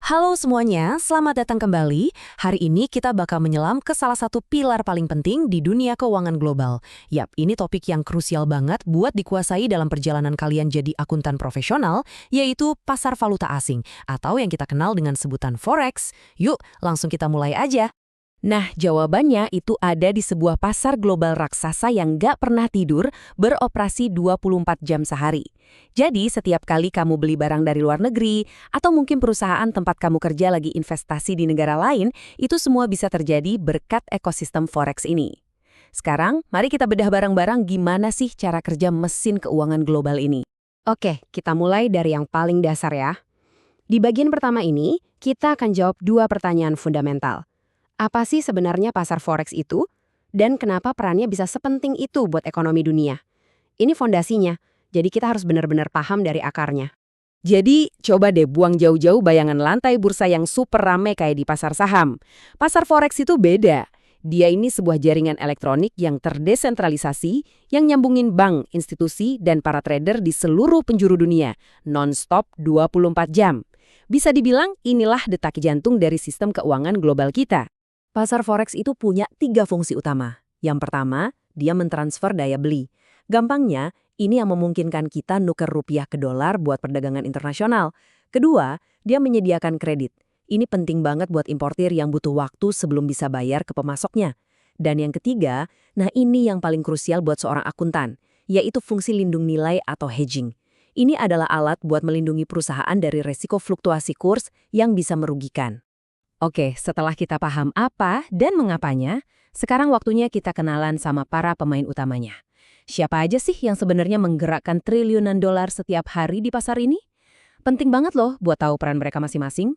Halo semuanya, selamat datang kembali. Hari ini kita bakal menyelam ke salah satu pilar paling penting di dunia keuangan global. Yap, ini topik yang krusial banget buat dikuasai dalam perjalanan kalian jadi akuntan profesional, yaitu pasar valuta asing, atau yang kita kenal dengan sebutan Forex. Yuk, langsung kita mulai aja. Nah, jawabannya itu ada di sebuah pasar global raksasa yang nggak pernah tidur, beroperasi 24 jam sehari. Jadi, setiap kali kamu beli barang dari luar negeri, atau mungkin perusahaan tempat kamu kerja lagi investasi di negara lain, itu semua bisa terjadi berkat ekosistem Forex ini. Sekarang, mari kita bedah bareng-bareng gimana sih cara kerja mesin keuangan global ini. Oke, kita mulai dari yang paling dasar ya. Di bagian pertama ini, kita akan jawab dua pertanyaan fundamental. Apa sih sebenarnya pasar forex itu? Dan kenapa perannya bisa sepenting itu buat ekonomi dunia? Ini fondasinya, jadi kita harus benar-benar paham dari akarnya. Jadi, coba deh buang jauh-jauh bayangan lantai bursa yang super rame kayak di pasar saham. Pasar forex itu beda. Dia ini sebuah jaringan elektronik yang terdesentralisasi, yang nyambungin bank, institusi, dan para trader di seluruh penjuru dunia, non-stop 24 jam. Bisa dibilang inilah detak jantung dari sistem keuangan global kita. Pasar Forex itu punya 3 fungsi utama. Yang pertama, dia mentransfer daya beli. Gampangnya, ini yang memungkinkan kita nuker rupiah ke dolar buat perdagangan internasional. Kedua, dia menyediakan kredit. Ini penting banget buat importir yang butuh waktu sebelum bisa bayar ke pemasoknya. Dan yang ketiga, nah ini yang paling krusial buat seorang akuntan, yaitu fungsi lindung nilai atau hedging. Ini adalah alat buat melindungi perusahaan dari resiko fluktuasi kurs yang bisa merugikan. Oke, setelah kita paham apa dan mengapanya, sekarang waktunya kita kenalan sama para pemain utamanya. Siapa aja sih yang sebenarnya menggerakkan triliunan dolar setiap hari di pasar ini? Penting banget loh buat tahu peran mereka masing-masing.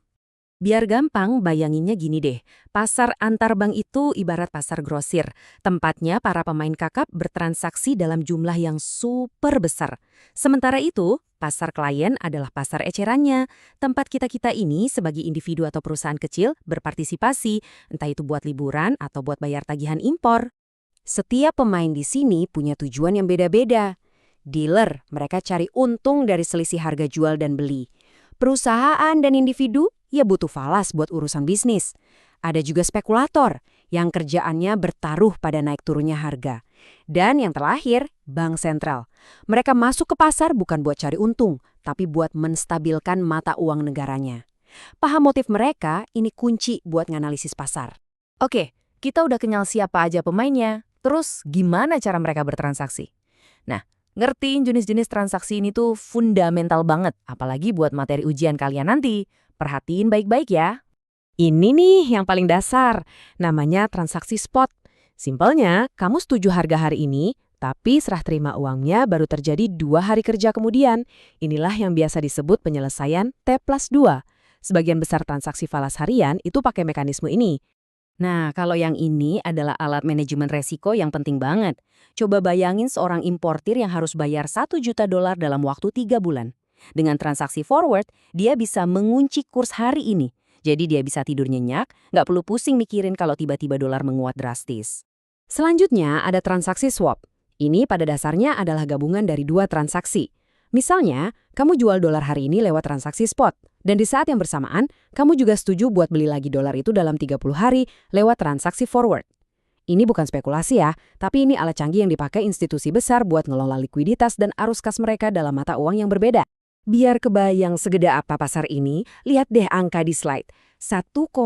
Biar gampang, bayanginnya gini deh. Pasar antar bank itu ibarat pasar grosir. Tempatnya para pemain kakap bertransaksi dalam jumlah yang super besar. Sementara itu, pasar klien adalah pasar ecerannya. Tempat kita-kita ini sebagai individu atau perusahaan kecil berpartisipasi, entah itu buat liburan atau buat bayar tagihan impor. Setiap pemain di sini punya tujuan yang beda-beda. Dealer, mereka cari untung dari selisih harga jual dan beli. Perusahaan dan individu, ya butuh falas buat urusan bisnis. Ada juga spekulator yang kerjaannya bertaruh pada naik turunnya harga. Dan yang terakhir, bank sentral. Mereka masuk ke pasar bukan buat cari untung, tapi buat menstabilkan mata uang negaranya. Paham motif mereka, ini kunci buat nganalisis pasar. Oke, kita udah kenal siapa aja pemainnya. Terus gimana cara mereka bertransaksi? Nah, ngertiin jenis-jenis transaksi ini tuh fundamental banget, apalagi buat materi ujian kalian nanti. Perhatiin baik-baik ya. Ini nih yang paling dasar, namanya transaksi spot. Simpelnya, kamu setuju harga hari ini, tapi serah terima uangnya baru terjadi 2 hari kerja kemudian. Inilah yang biasa disebut penyelesaian T+2. Sebagian besar transaksi falas harian itu pakai mekanisme ini. Nah, kalau yang ini adalah alat manajemen resiko yang penting banget. Coba bayangin seorang importir yang harus bayar 1 juta dolar dalam waktu 3 bulan. Dengan transaksi forward, dia bisa mengunci kurs hari ini. Jadi dia bisa tidur nyenyak, nggak perlu pusing mikirin kalau tiba-tiba dolar menguat drastis. Selanjutnya ada transaksi swap. Ini pada dasarnya adalah gabungan dari 2 transaksi. Misalnya, kamu jual dolar hari ini lewat transaksi spot. Dan di saat yang bersamaan, kamu juga setuju buat beli lagi dolar itu dalam 30 hari lewat transaksi forward. Ini bukan spekulasi ya, tapi ini alat canggih yang dipakai institusi besar buat ngelola likuiditas dan arus kas mereka dalam mata uang yang berbeda. Biar kebayang segede apa pasar ini, lihat deh angka di slide. 1,9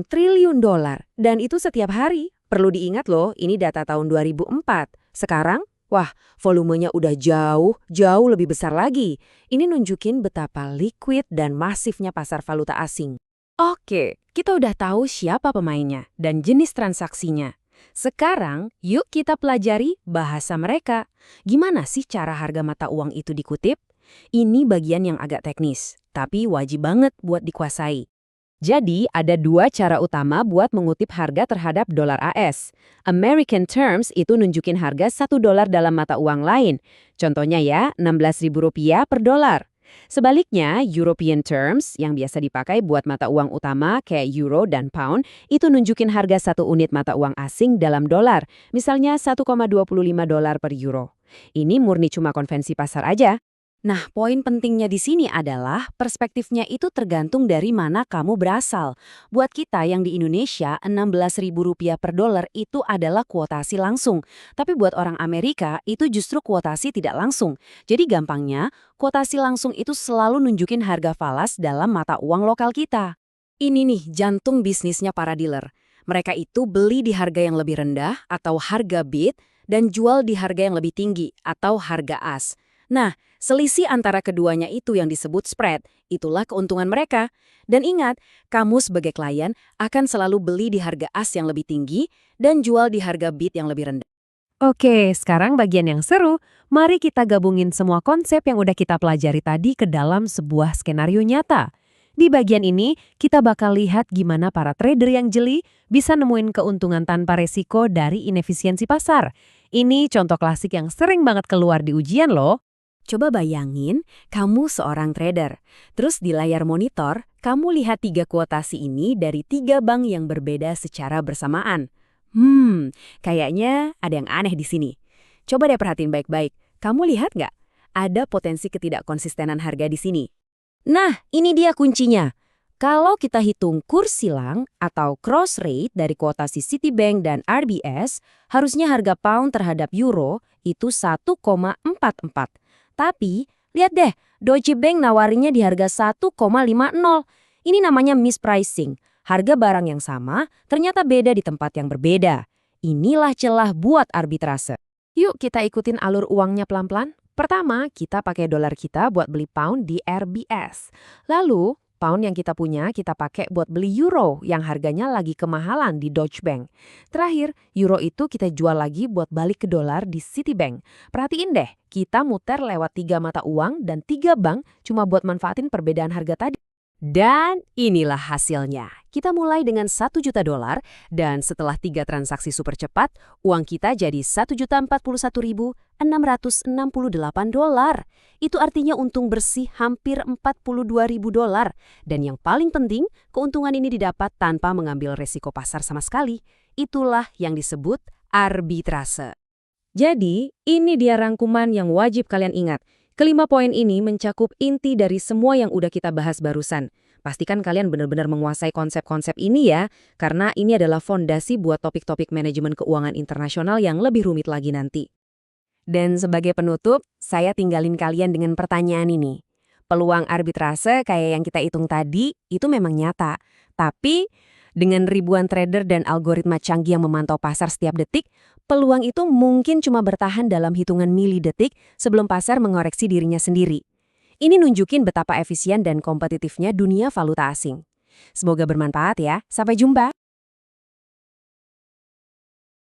triliun dolar. Dan itu setiap hari. Perlu diingat loh, ini data tahun 2004. Sekarang, wah, volumenya udah jauh lebih besar lagi. Ini nunjukin betapa liquid dan masifnya pasar valuta asing. Oke, kita udah tahu siapa pemainnya dan jenis transaksinya. Sekarang, yuk kita pelajari bahasa mereka. Gimana sih cara harga mata uang itu dikutip? Ini bagian yang agak teknis, tapi wajib banget buat dikuasai. Jadi, ada 2 cara utama buat mengutip harga terhadap dolar AS. American Terms itu nunjukin harga 1 dolar dalam mata uang lain. Contohnya ya, Rp16.000 per dolar. Sebaliknya, European Terms yang biasa dipakai buat mata uang utama kayak euro dan pound itu nunjukin harga 1 unit mata uang asing dalam dolar. Misalnya 1,25 dolar per euro. Ini murni cuma konvensi pasar aja. Nah, poin pentingnya di sini adalah perspektifnya itu tergantung dari mana kamu berasal. Buat kita yang di Indonesia, Rp16.000 per dolar itu adalah kuotasi langsung. Tapi buat orang Amerika, itu justru kuotasi tidak langsung. Jadi gampangnya, kuotasi langsung itu selalu nunjukin harga falas dalam mata uang lokal kita. Ini nih jantung bisnisnya para dealer. Mereka itu beli di harga yang lebih rendah atau harga bid dan jual di harga yang lebih tinggi atau harga as. Nah, selisih antara keduanya itu yang disebut spread. Itulah keuntungan mereka. Dan ingat, kamu sebagai klien akan selalu beli di harga as yang lebih tinggi dan jual di harga bid yang lebih rendah. Oke, sekarang bagian yang seru. Mari kita gabungin semua konsep yang udah kita pelajari tadi ke dalam sebuah skenario nyata. Di bagian ini, kita bakal lihat gimana para trader yang jeli bisa nemuin keuntungan tanpa resiko dari inefisiensi pasar. Ini contoh klasik yang sering banget keluar di ujian loh. Coba bayangin, kamu seorang trader. Terus di layar monitor, kamu lihat 3 kuotasi ini dari 3 bank yang berbeda secara bersamaan. Kayaknya ada yang aneh di sini. Coba deh perhatiin baik-baik. Kamu lihat nggak? Ada potensi ketidakkonsistenan harga di sini. Nah, ini dia kuncinya. Kalau kita hitung kurs silang atau cross rate dari kuotasi Citibank dan RBS, harusnya harga pound terhadap euro itu 1,44. Tapi, lihat deh, Deutsche Bank nawarinnya di harga 1,50. Ini namanya mispricing. Harga barang yang sama ternyata beda di tempat yang berbeda. Inilah celah buat arbitrase. Yuk kita ikutin alur uangnya pelan-pelan. Pertama, kita pakai dolar kita buat beli pound di RBS. Lalu, pound yang kita punya kita pakai buat beli euro yang harganya lagi kemahalan di Deutsche Bank. Terakhir, euro itu kita jual lagi buat balik ke dolar di Citibank. Perhatiin deh, kita muter lewat 3 mata uang dan 3 bank cuma buat manfaatin perbedaan harga tadi. Dan inilah hasilnya. Kita mulai dengan $1 juta dan setelah 3 transaksi super cepat, uang kita jadi $1.041.668. Itu artinya untung bersih hampir $42.000. Dan yang paling penting, keuntungan ini didapat tanpa mengambil resiko pasar sama sekali. Itulah yang disebut arbitrase. Jadi, ini dia rangkuman yang wajib kalian ingat. Kelima poin ini mencakup inti dari semua yang udah kita bahas barusan. Pastikan kalian benar-benar menguasai konsep-konsep ini ya, karena ini adalah fondasi buat topik-topik manajemen keuangan internasional yang lebih rumit lagi nanti. Dan sebagai penutup, saya tinggalin kalian dengan pertanyaan ini. Peluang arbitrase kayak yang kita hitung tadi, itu memang nyata. Tapi, dengan ribuan trader dan algoritma canggih yang memantau pasar setiap detik, peluang itu mungkin cuma bertahan dalam hitungan milidetik sebelum pasar mengoreksi dirinya sendiri. Ini nunjukin betapa efisien dan kompetitifnya dunia valuta asing. Semoga bermanfaat ya. Sampai jumpa.